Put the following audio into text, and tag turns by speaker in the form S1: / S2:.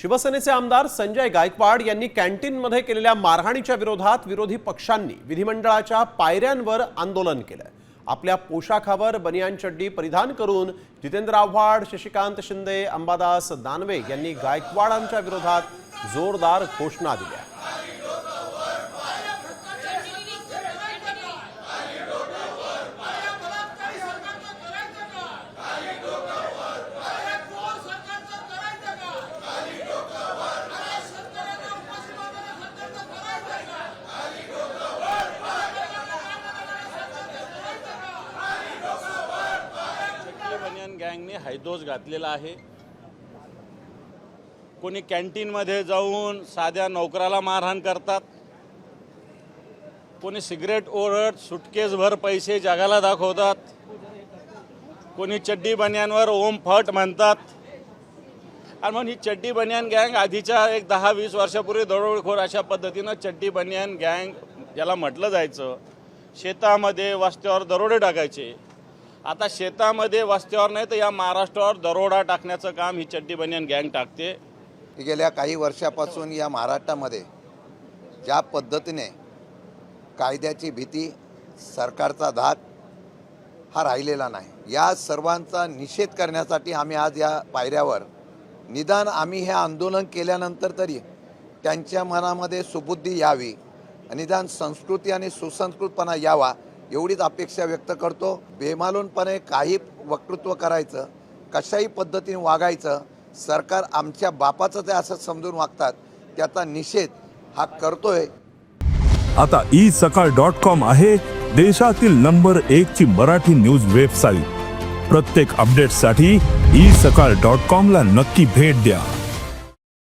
S1: शिवसेनेचे आमदार संजय गायकवाड यांनी कॅन्टीनमध्ये केलेल्या मारहाणीच्या विरोधात विरोधी पक्षांनी विधिमंडळाच्या पायऱ्यांवर आंदोलन केलं। आपल्या पोशाखावर बनियान चड्डी परिधान करून जितेंद्र आव्हाड, शशिकांत शिंदे, अंबादास दानवे यांनी गायकवाडांच्या विरोधात जोरदार घोषणा दिल्या।
S2: गँगने हैदोस घातलेला आहे। कोणी कॅन्टीनमध्ये जाऊन साध्या नोकराला मारहाण करतात, कोणी सिगरेट ओढत सुटकेसभर पैसे जगाला दाखवतात, कोणी चड्डी बनियानवर ओम फट म्हणतात। आणि मग ही चड्डी बनियान गँग आधीच्या एक 10-20 वर्षापूर्वी दरोडेखोर अशा पद्धतीनं चड्डी बनियान गँग ज्याला म्हटलं जायचं, शेतामध्ये वस्त्यावर दरोडे टाकायचे। आता शेतामध्ये वस्त्यावर नाही तर या महाराष्ट्रावर दरोडा टाकण्याचं काम ही चड्डी बनियान गँग टाकते।
S3: गेल्या काही वर्षापासून या महाराष्ट्रामध्ये ज्या पद्धतीने कायद्याची भीती, सरकारचा धाक हा राहिलेला नाही। या सर्वांचा निषेध करण्यासाठी आम्ही आज या पायऱ्यावर निदान आम्ही हे आंदोलन केल्यानंतर तरी त्यांच्या मनामध्ये सुबुद्धी यावी, निदान संस्कृती आणि सुसंस्कृतपणा यावा एवढीच अपेक्षा व्यक्त करतो। बेमालूनपणे काही वक्तृत्व करायचं, कशाही पद्धतीने वागायचं, सरकार आमच्या बापाचं ते असं समजून वागतात, त्याचा निषेध हा करतोय।
S4: आता isakal.com आहे देशातील नंबर 1 ची मराठी न्यूज वेबसाईट। प्रत्येक अपडेटसाठी isakal.com ला नक्की भेट द्या।